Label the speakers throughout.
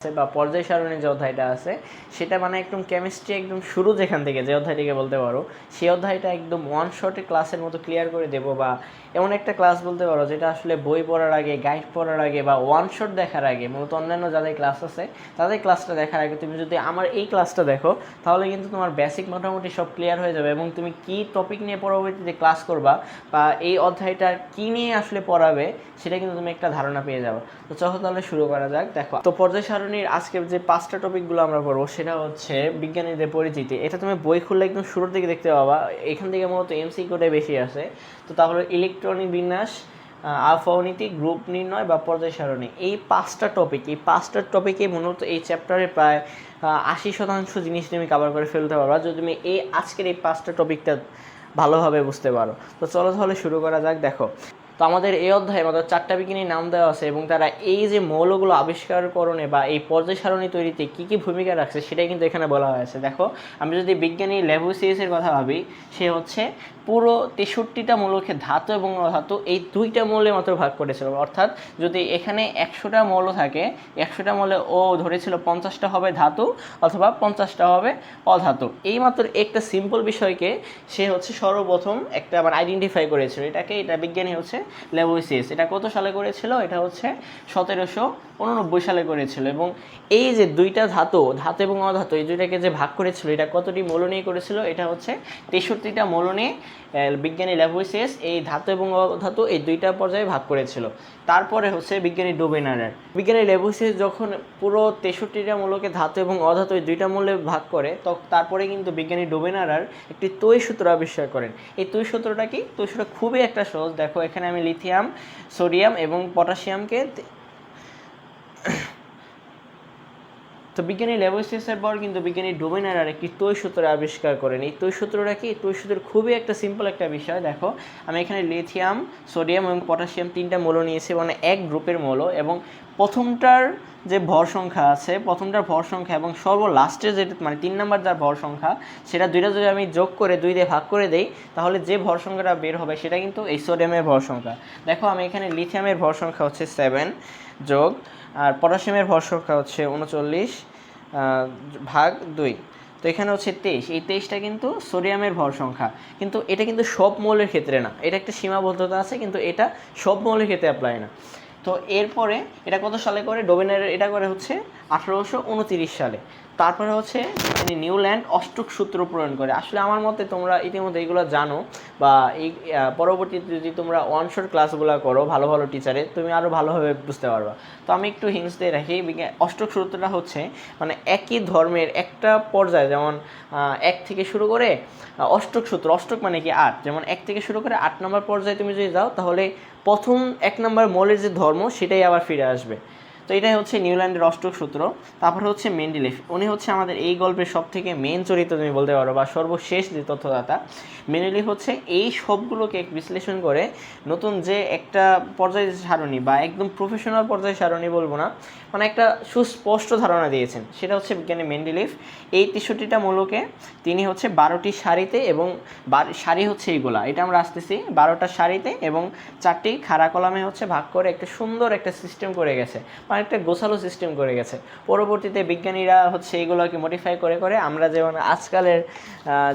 Speaker 1: বা পর্যায় সারণীর যে অধ্যায়টা আছে সেটা মানে একদম কেমিস্ট্রি একদম শুরু যেখান থেকে যে অধ্যায়টিকে বলতে পারো সেই অধ্যায়টা একদম ওয়ান শটে ক্লাসের মতো ক্লিয়ার করে দেবো, বা এমন একটা ক্লাস বলতে পারো যেটা আসলে বই পড়ার আগে, গাইড পড়ার আগে বা ওয়ান শট দেখার আগে, মূলত অন্যান্য যাদের ক্লাস আছে তাদের ক্লাসটা দেখার আগে তুমি যদি আমার এই ক্লাসটা দেখো তাহলে কিন্তু তোমার বেসিক মোটামুটি সব ক্লিয়ার হয়ে যাবে এবং তুমি কি টপিক নিয়ে পরবর্তীতে ক্লাস করবা বা এই অধ্যায়টা কি নিয়ে আসলে পড়াবে সেটা কিন্তু তুমি একটা ধারণা পেয়ে যাবে। তো চলো তাহলে শুরু করা যাক। দেখো, তো পর্যায় সারণীর আজকে যে 5টা টপিকগুলো আমরা পড়বো সেটা হচ্ছে বিজ্ঞানীদের পরিচিতি। এটা তুমি বই খুললে একদম শুরুর দিকে দেখতে পাবা, এখান থেকে মূলত এমসিকিউটাই বেশি আসে। তো তাহলে ইলেকট্রনিক বিন্যাস, আফনীতি, গ্রুপ নির্ণয় বা পর্যায় সারণী, এই 5টা টপিক, এই 5টা টপিকে মূলত এই চ্যাপ্টারে প্রায় 80% জিনিস তুমি কভার করে ফেলতে পারবা যদি তুমি এই আজকের এই 5টা টপিকটা ভালোভাবে বুঝতে পারো। তো চলো তাহলে শুরু করা যাক। দেখো, তো আমাদের এই অধ্যায়ে আমাদের 4টা বিজ্ঞানীর নাম দেওয়া আছে এবং তারা এই যে মৌলগুলো আবিষ্কারকরণে বা এই পর্যায় সারণী তৈরিতে কী কী ভূমিকা রাখছে সেটাই কিন্তু এখানে বলা হয়েছে। দেখো, আমি যদি বিজ্ঞানী ল্যাভুসিয়াসের কথা ভাবি, সে হচ্ছে পুরো 63টা মৌলকে ধাতু এবং অধাতু এই 2টা মৌলে মাত্র ভাগ করেছিল। অর্থাৎ যদি এখানে 100টা মৌল থাকে, 100টা মৌলে ও ধরেছিল 50টা হবে ধাতু অথবা 50টা হবে অধাতু। এই মাত্র একটা সিম্পল বিষয়কে সে হচ্ছে সর্বপ্রথম একটা মানে আইডেন্টিফাই করেছিল। এটা বিজ্ঞানী হচ্ছে ল্যাভুসিয়াস। এটা কত সালে করেছিল? এটা হচ্ছে 1789 সালে করেছিল। এবং এই যে 2টা ধাতু এবং অধাতু, এই দুইটাকে যে ভাগ করেছিল, এটা কতটি মৌল নিয়ে করেছিল? এটা হচ্ছে 63টা মৌল নিয়ে বিজ্ঞানী ল্যাভুসিয়াস এই ধাতু এবং অধাতু এই 2টা পর্যায়ে ভাগ করেছিল। তারপরে হচ্ছে বিজ্ঞানী ডুবেনারের। বিজ্ঞানী ল্যাভুসিয়াস যখন পুরো 63টা মৌলকে ধাতু এবং অধাতু এই 2টা মৌলে ভাগ করে, তারপরে কিন্তু বিজ্ঞানী ডুবেনারার একটি তৈ সূত্র আবিষ্কার করেন। এই তৈ সূত্রটা কি? তৈ সূত্র খুবই একটা সহজ। দেখো, এখানে আমি লিথিয়াম, সোডিয়াম এবং পটাশিয়ামকে, তো বিজ্ঞানী ল্যাভুসিয়াসের পর কিন্তু বিজ্ঞানী ডুবেনারার একটি তৈ সূত্র আবিষ্কার করেন। এই তৈ সূত্রটা কি? তৈ সূত্র খুবই একটা সিম্পল একটা বিষয়। দেখো, আমি এখানে লিথিয়াম, সোডিয়াম এবং পটাশিয়াম 3টা মৌল নিয়েছি, মানে এক গ্রুপের মৌল, এবং প্রথমটার যে ভর সংখ্যা আছে, প্রথমটার ভর সংখ্যা এবং সর্বলাস্টের যেটা মানে 3 নাম্বার যার ভর সংখ্যা, সেটা দুইটা যদি আমি যোগ করে 2 দিয়ে ভাগ করে দেই তাহলে যে ভর সংখ্যাটা বের হবে সেটা কিন্তু এই সোডিয়ামের ভর সংখ্যা। দেখো, আমি এখানে লিথিয়ামের ভর সংখ্যা হচ্ছে 7 যোগ, আর পটাশিয়ামের ভর সংখ্যা হচ্ছে 39 ভাগ 2, তো এখানে হচ্ছে 23। এই 23টা কিন্তু সোডিয়ামের ভর সংখ্যা। কিন্তু এটা কিন্তু সব মৌলের ক্ষেত্রে না, এটা একটা সীমাবদ্ধতা আছে, কিন্তু এটা সব মৌলের ক্ষেত্রে অ্যাপ্লাই না। তো এরপরে এটা কত সালে করে? ডোবেনারের এটা করে হচ্ছে 1829 সালে। তারপরে হচ্ছে তিনি নিউল্যান্ড অষ্টক সূত্র প্রণয়ন করে। আসলে আমার মতে তোমরা ইতিমধ্যে এইগুলো জানো, বা এই পরবর্তীতে যদি তোমরা ওয়ান শট ক্লাসগুলো করো ভালো ভালো টিচারে, তুমি আরও ভালোভাবে বুঝতে পারবা। তো আমি একটু হিন্টস দিয়ে রাখি। অষ্টক সূত্রটা হচ্ছে মানে একই ধর্মের একটা পর্যায়ে, যেমন 1 থেকে শুরু করে অষ্টক সূত্র, অষ্টক মানে কি 8, যেমন 1 থেকে শুরু করে 8 নম্বর পর্যায়ে তুমি যদি যাও তাহলে প্রথম 1 নম্বর মৌলের যে ধর্ম সেটাই আবার ফিরে আসবে। তো এটাই হচ্ছে নিউল্যান্ডের অষ্টক সূত্র। তারপরে হচ্ছে মেন্ডেলিফ, উনি হচ্ছে আমাদের এই গল্পের সব থেকে মেন চরিত্র তুমি বলতে পারো, বা সর্বশেষ যে তথ্যদাতা। মেন্ডেলিফ হচ্ছে এই সবগুলোকে বিশ্লেষণ করে নতুন যে একটা পর্যায় সারণী, বা একদম প্রফেশনাল পর্যায় সারণী বলবো না, মানে একটা সুস্পষ্ট ধারণা দিয়েছেন, সেটা হচ্ছে বিজ্ঞানী মেন্ডেলিফ। এই 63টা মৌলকে তিনি হচ্ছে 12টি সারিতে, এবং সারি হচ্ছে এইগুলা, এটা আমরা আসতেছি 12টা সারিতে এবং 4টি খাড়া কলামে হচ্ছে ভাগ করে একটা সুন্দর একটা সিস্টেম করে গেছে, মানে একটা গোছালো সিস্টেম করে গেছে। পরবর্তীতে বিজ্ঞানীরা হচ্ছে এইগুলোকে মডিফাই করে করে আমরা যেমন আজকালের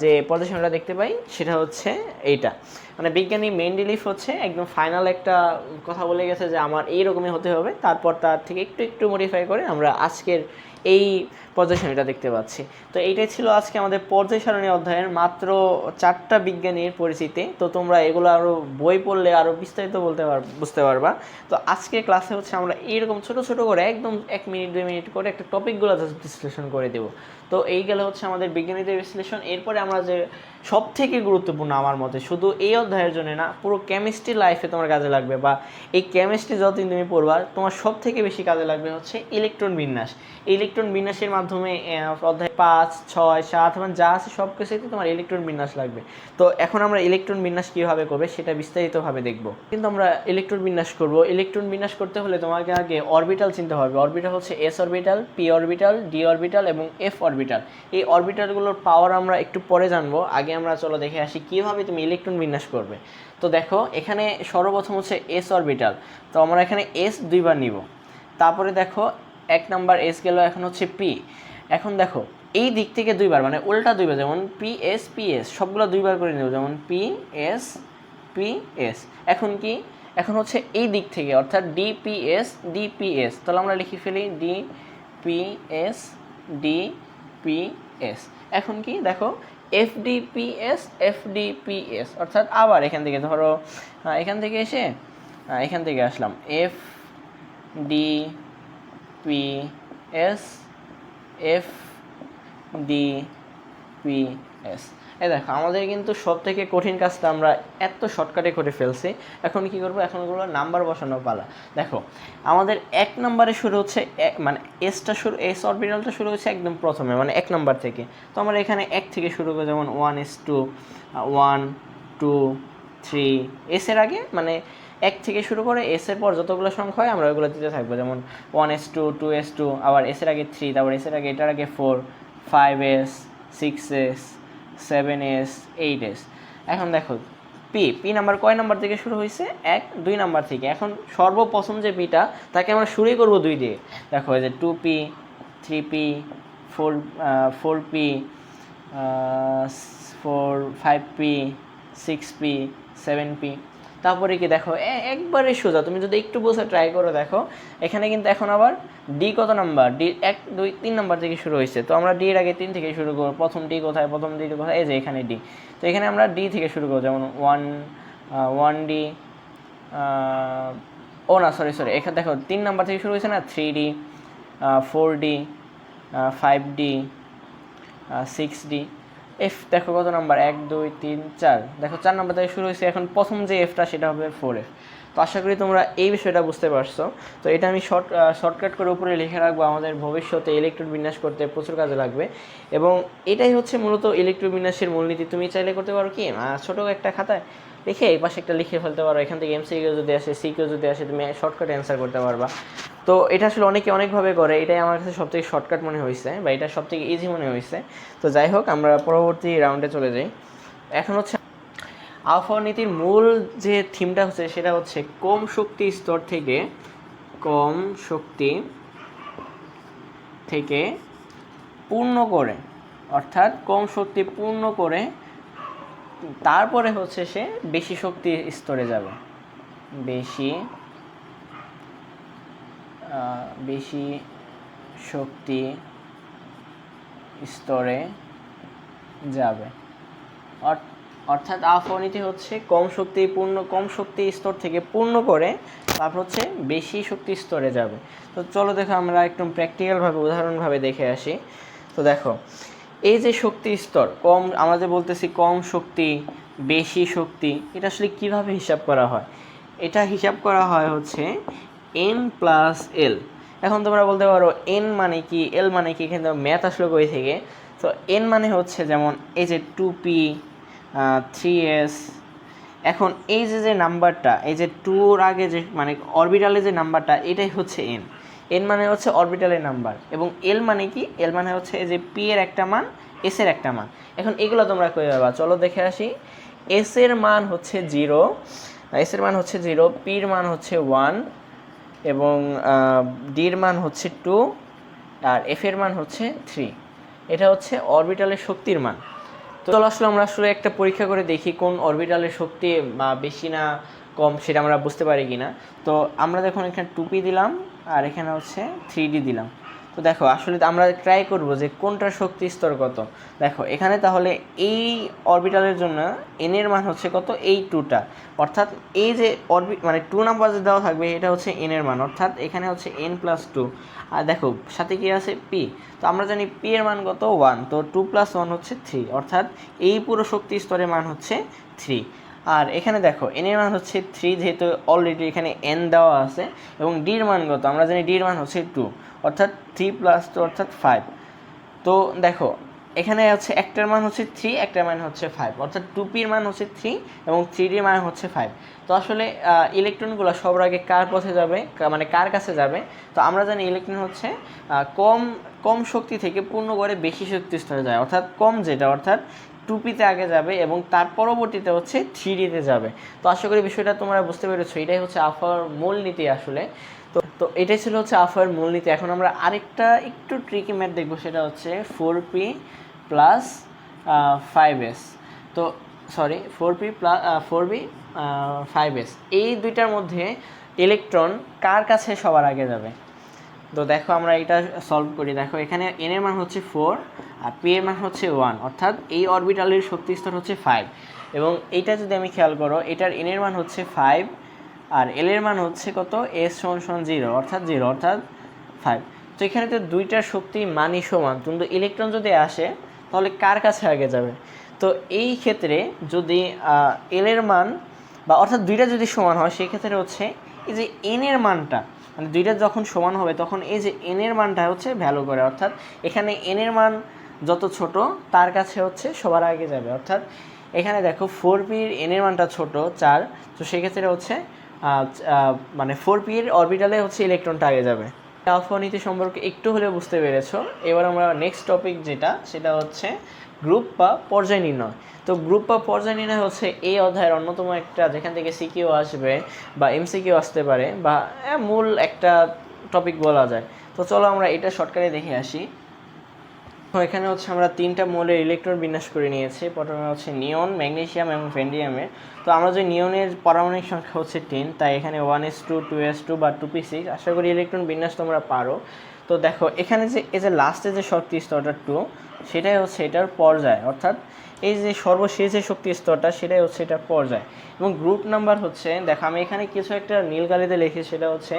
Speaker 1: যে পর্যালোচনাটা দেখতে পাই সেটা হচ্ছে এইটা। মানে বিজ্ঞানী মেন্ডেলিফ হচ্ছে একদম ফাইনাল একটা কথা বলে গেছে যে আমার এইরকমই হতে হবে, তারপর তার থেকে একটু একটু মডিফাই করে আমরা আজকের এই পর্যায় সারণীটা দেখতে পাচ্ছি। তো এইটাই ছিল আজকে আমাদের পর্যায় সারণী অধ্যায়ের মাত্র 4টা বিজ্ঞানীর পরিচিতি। তো তোমরা এগুলো আরও বই পড়লে আরও বিস্তারিত বুঝতে পারবা। তো আজকে ক্লাসে হচ্ছে আমরা এইরকম ছোট ছোট করে একদম 1 মিনিট 2 মিনিট করে একটা টপিকগুলো বিশ্লেষণ করে দেবো। তো এই গেলে হচ্ছে আমাদের বিজ্ঞানীদের বিশ্লেষণ। এরপরে আমরা যে সব থেকে গুরুত্বপূর্ণ আমার মতে, শুধু এই অধ্যায়ের জন্য না, পুরো কেমিস্ট্রি লাইফে তোমার কাজে লাগবে, বা এই কেমিস্ট্রি যতদিন তুমি পড়বা তোমার সব থেকে বেশি কাজে লাগবে হচ্ছে ইলেকট্রন বিন্যাস। ইলেকট্রন বিন্যাসের মাধ্যমে অধ্যায় 5, 6, 7 এবং যা আছে সব কিছুতে তোমার ইলেকট্রন বিন্যাস লাগবে। তো এখন আমরা ইলেকট্রন বিন্যাস কীভাবে করবে সেটা বিস্তারিতভাবে দেখব। কিন্তু আমরা ইলেকট্রন বিন্যাস করব। ইলেকট্রন বিন্যাস করতে হলে তোমাকে আগে অরবিটাল চিনতে হবে। অরবিটাল হচ্ছে S orbital, P orbital, D orbital এবং এফ অরবিটাল। এই অরবিটালগুলোর পাওয়ার আমরা একটু পরে জানবো। আগে আমরা চলো দেখে আসি কীভাবে তুমি ইলেকট্রন বিন্যাস করবে। তো দেখো, এখানে সর্বপ্রথম হচ্ছে এস অরবিটাল। তো আমরা এখানে এস 2বার নিব। তারপরে দেখো 1 নাম্বার এস গেল, এখন হচ্ছে পি। এখন দেখো এই দিক থেকে দুইবার মানে উল্টা দুইবার, যেমন পি এস সবগুলো দুইবার করে নেব, যেমন পি এস। এখন কি, এখন হচ্ছে এই দিক থেকে অর্থাৎ ডিপিএস, তাহলে আমরা লিখে ফেলি ডিপিএস। এখন কি দেখো এফডিপিএস, অর্থাৎ আবার এখান থেকে ধরো এখান থেকে এসে এখান থেকে আসলাম এফডিপিএস। এই দেখো আমাদের কিন্তু সব থেকে কঠিন কাজটা আমরা এত শর্টকাটে করে ফেলছি। এখন কি করবো, এখন ওগুলো নাম্বার বসানো পালা। দেখো আমাদের 1 নাম্বারে শুরু হচ্ছে মানে এস অরবিটালটা শুরু হচ্ছে একদম প্রথমে মানে 1 নাম্বার থেকে। তো আমরা এখানে 1 থেকে শুরু করবো, যেমন 1s2 1 2 3, এসের আগে মানে 1 থেকে শুরু করে এসের পর যতগুলো সংখ্যা হয় আমরা ওইগুলো দিতে থাকবো, যেমন 1s2 2s2, আবার এসের আগে 3, তারপর এসের আগে এটার আগে 4 5s 6s 7s 8s। এখন দেখো পি নাম্বার কয় নাম্বার থেকে শুরু হয়েছে, 2 নাম্বার থেকে। এখন সর্বপ্রথম যে পিটা তাকে আমরা শুরুই করবো 2 দিয়ে। দেখো এই যে 2p 3p 4p 5p 6p 7p। তারপরে কি দেখো একবারে সোজা, তুমি যদি একটু বোঝা ট্রাই করো দেখো এখানে কিন্তু এখন আবার ডি কত নাম্বার, ডি 1 2 3 নাম্বার থেকে শুরু হয়েছে। তো আমরা ডি এর আগে 3 থেকে শুরু করবো। প্রথম ডি কোথায়, প্রথম ডি কোথায়, এই যে এখানে ডি। তো এখানে আমরা ডি থেকে শুরু করবো, যেমন 1d ও না সরি এখানে দেখো 3 নাম্বার থেকে শুরু হয়েছে না, 3d 4d 5d 6d। F দেখো কত নাম্বার, 1 2 3 4, দেখো 4 নাম্বার থেকে শুরু হয়েছে। এখন প্রথম যে এফটা সেটা হবে 4f। তো আশা করি তোমরা এই বিষয়টা বুঝতে পারছো। তো এটা আমি শর্টকাট করে উপরে লিখে রাখবো, আমাদের ভবিষ্যতে ইলেকট্রোড বিন্যাস করতে প্রচুর কাজে লাগবে। এবং এটাই হচ্ছে মূলত ইলেকট্রোড বিন্যাসের মূলনীতি। তুমি চাইলে করতে পারো কি, ছোটো একটা খাতায় লিখে এই পাশে একটা লিখে ফেলতে পারো। এখান থেকে এমসিকিউ যদি আসে, সিকিউ যদি আসে, তুমি শর্টকাটে অ্যান্সার করতে পারবা। তো এটা আসলে অনেকে অনেকভাবে করে, এটাই আমার কাছে সবথেকে শর্টকাট মনে হয়েছে বা এটা সবথেকে ইজি মনে হয়েছে। তো যাই হোক, আমরা পরবর্তী রাউন্ডে চলে যাই। এখন হচ্ছে আবহাওয়া নীতির মূল যে থিমটা হচ্ছে সেটা হচ্ছে কম শক্তি স্তর থেকে পূর্ণ করে, অর্থাৎ কম শক্তি পূর্ণ করে তারপরে হচ্ছে সে বেশি শক্তি স্তরে যাবে, বেশি শক্তি স্তরে যাবে। অর্থাৎ আবহাওয়া নীতি হচ্ছে কম শক্তি স্তর থেকে পূর্ণ করে তারপর হচ্ছে বেশি শক্তি স্তরে যাবে। তো চলো দেখো আমরা একদম প্র্যাকটিক্যালভাবে উদাহরণভাবে দেখে আসি। তো দেখো এই যে শক্তি স্তর কম, আমরা যে বলতেছি কম শক্তি বেশি শক্তি, এটা আসলে কীভাবে হিসাব করা হয়? এটা হিসাব করা হয় হচ্ছে n প্লাস এল। এখন তোমরা বলতে পারো n মানে কি, এল মানে কি, কিন্তু ম্যাথ আসলে কই থেকে? তো n মানে হচ্ছে যেমন এই যে 2p 3s। এখন এই যে নাম্বারটা, এই যে 2-র আগে যে মানে অরবিটালে যে নাম্বারটা, এটাই হচ্ছে n মানে হচ্ছে অরবিটালের নাম্বার। এবং এল মানে কি, এল মানে হচ্ছে এই যে পি এর একটা মান, এস এর একটা মান। এখন এগুলো তোমরা কই পাবা, চলো দেখে আসি। এস এর মান হচ্ছে 0, পির মান হচ্ছে 1, এবং ডির মান হচ্ছে 2, আর এফ এর মান হচ্ছে 3। এটা হচ্ছে অরবিটালের শক্তির মান। তো চলো আসলে আমরা একটা পরীক্ষা করে দেখি কোন অরবিটালের শক্তি বেশি না কম সেটা আমরা বুঝতে পারি কি না। তো আমরা দেখুন এখানে 2p দিলাম আর এখানে হচ্ছে 3d দিলাম। তো দেখো আসলে আমরা ট্রাই করব যে কোনটার শক্তি স্তর কত। দেখো এখানে তাহলে এই অরবিটালের জন্য n এর মান হচ্ছে কত, এই 2টা, অর্থাৎ এই যে মানে 2 নাম্বার যে দেওয়া থাকবে এটা হচ্ছে n এর মান, অর্থাৎ এখানে হচ্ছে n + 2। আর দেখো সাথে কি আছে p, তো আমরা জানি p এর মান কত 1, তো 2 + 1 হচ্ছে 3, অর্থাৎ এই পুরো শক্তি স্তরের মান হচ্ছে 3। আর এখানে দেখো n এর মান হচ্ছে 3, যেহেতু অলরেডি এখানে n দেওয়া আছে, এবং d এর মান কত, আমরা জানি d এর মান হচ্ছে 2, অর্থাৎ 3 + 2 অর্থাৎ 5। তো দেখো এখানে হচ্ছে একটার মান হচ্ছে 3, একটার মান হচ্ছে 5, অর্থাৎ 2p এর মান হচ্ছে 3 এবং 3d এর মান হচ্ছে 5। তো আসলে ইলেকট্রনগুলো সবার আগে কার পথে যাবে, মানে কার কাছে যাবে? তো আমরা জানি ইলেকট্রন হচ্ছে কম শক্তি থেকে পূর্ণ করে বেশি শক্তি স্তরে যায়, অর্থাৎ কম যেটা, অর্থাৎ 2pতে আগে যাবে এবং তার পরবর্তীতে হচ্ছে 3dতে যাবে। তো আশা করি বিষয়টা তোমরা বুঝতে পেরেছো, এটাই হচ্ছে আবহাওয়ার মূল নীতি আসলে। তো তো এটাই ছিল হচ্ছে আফার মূলনীতি। এখন আমরা আরেকটা একটু ট্রিকি ম্যাথ দেখবো, সেটা হচ্ছে 4p প্লাস 5s। তো sorry 4p plus 4b 5s, এই দুইটার মধ্যে ইলেকট্রন কার কাছে সবার আগে যাবে? তো দেখো আমরা এটা সলভ করি। দেখো এখানে n এর মান হচ্ছে 4 আর p এর মান হচ্ছে 1, অর্থাৎ এই অরবিটালের শক্তি স্তর হচ্ছে 5। এবং এইটা যদি আমি খেয়াল করো, এটার n এর মান হচ্ছে 5 আর l এর মান হচ্ছে কত? s = 0, অর্থাৎ 0 অর্থাৎ 5। তো এখানে তো দুইটার শক্তি মানই সমান, কিন্তু ইলেকট্রন যদি আসে তাহলে কার কাছে আগে যাবে? তো এই ক্ষেত্রে যদি l এর মান বা অর্থাৎ দুইটা যদি সমান হয়, সেই ক্ষেত্রে হচ্ছে এই যে n এর মানটা, মানে দুইটা যখন সমান হবে তখন এই যে n এর মানটা হচ্ছে ভ্যালু করে, অর্থাৎ এখানে n এর মান যত ছোট তার কাছে হচ্ছে সবার আগে যাবে। অর্থাৎ এখানে দেখো 4p এর n এর মানটা ছোট 4, তো সেক্ষেত্রে হচ্ছে মানে 4p এর অরবিটালে হচ্ছে ইলেকট্রনটা আগে যাবে। আলফা নীতি সম্পর্কে একটু হলেও বুঝতে পেরেছো। এবার আমরা নেক্সট টপিক যেটা, সেটা হচ্ছে গ্রুপ বা পর্যায় নির্ণয়। তো গ্রুপ বা পর্যায় নির্ণয় হচ্ছে এই অধ্যায়ের অন্যতম একটা, যেখান থেকে সিকিউ আসবে বা এমসিকিউ আসতে পারে, বা মূল একটা টপিক বলা যায়। তো চলো আমরা এটা শর্টকাটে দেখে আসি। তো এখানে হচ্ছে আমরা 3টা মৌলের ইলেকট্রন বিন্যাস করে নিয়েছি। প্রথমে হচ্ছে নিয়ন, ম্যাগনেসিয়াম এবং ভ্যান্ডিয়ামের। তো আমরা যে নিয়নের পারমাণবিক সংখ্যা হচ্ছে 10, তাই এখানে 1s2, 2s2 বা 2p6। আশা করি ইলেকট্রন বিন্যাস তোমরা পারো। তো দেখো এখানে যে এই যে লাস্টে যে শক্তি স্তরটা 2, সেটাই হচ্ছে এটার পর্যায়, অর্থাৎ এই যে সর্বশেষ যে শক্তি স্তরটা সেটাই হচ্ছে এটার পর্যায়। এবং গ্রুপ নাম্বার হচ্ছে, দেখো আমি এখানে কিছু একটা নীল কালিতে লিখি, সেটা হচ্ছে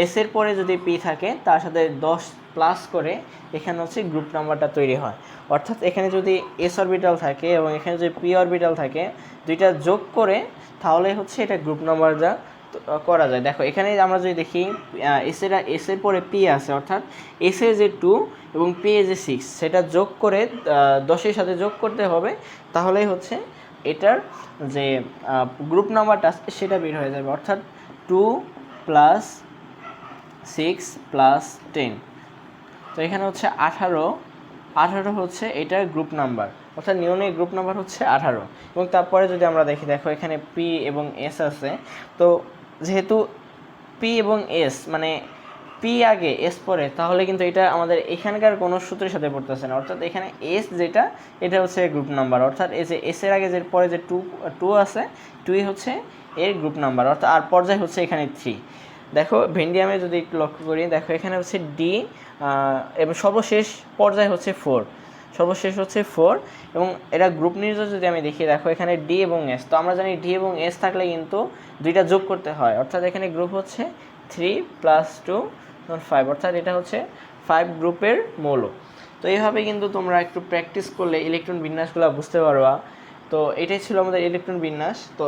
Speaker 1: এস এর পরে যদি পি থাকে তার সাথে 10 প্লাস করে এখানে হচ্ছে গ্রুপ নাম্বারটা তৈরি হয়। অর্থাৎ এখানে যদি এস অরবিটাল থাকে এবং এখানে যদি পি অরবিটাল থাকে, দুইটা যোগ করে তাহলে হচ্ছে এটা গ্রুপ নাম্বার যা করা যায়। দেখো এখানে আমরা যদি দেখি এস এর পরে পি আছে, অর্থাৎ এস এ যে 2 এবং পি এ যে 6, সেটা যোগ করে 10-এর সাথে যোগ করতে হবে, তাহলেই হচ্ছে এটার যে গ্রুপ নাম্বারটা সেটা বের হয়ে যাবে। অর্থাৎ 2 প্লাস 6 প্লাস 10, তো এখানে হচ্ছে 18 হচ্ছে এটার গ্রুপ নাম্বার, অর্থাৎ নিয়নের গ্রুপ নাম্বার হচ্ছে 18। এবং তারপরে যদি আমরা দেখি, দেখো এখানে পি এবং এস আছে। তো যেহেতু পি এবং এস মানে পি আগে এস পরে, তাহলে কিন্তু এটা আমাদের এখানকার কোনো সূত্রের সাথে পড়তেছে না। অর্থাৎ এখানে এস যেটা, এটা হচ্ছে গ্রুপ নাম্বার, অর্থাৎ এই যে এস এর আগে যে পরে যে 2 আছে, 2 হচ্ছে এর গ্রুপ নাম্বার, অর্থাৎ আর পর্যায় হচ্ছে এখানে 3। দেখো ভেন্ডিয়ামে যদি একটু লক্ষ্য করি, দেখো এখানে হচ্ছে ডি এবং সর্বশেষ পর্যায় হচ্ছে 4, সর্বশেষ হচ্ছে 4। এবং এটা গ্রুপ নির্ণয় যদি আমি দেখি, দেখো এখানে ডি এবং এস। তো আমরা জানি ডি এবং এস থাকলে কিন্তু দুইটা যোগ করতে হয়, অর্থাৎ এখানে গ্রুপ হচ্ছে 3 + 2 5, অর্থাৎ এটা হচ্ছে 5 গ্রুপের মৌল। তো এইভাবে কিন্তু তোমরা একটু প্র্যাকটিস করলে ইলেকট্রন বিন্যাসগুলো বুঝতে পারবা। তো এটাই ছিল আমাদের ইলেকট্রন বিন্যাস। তো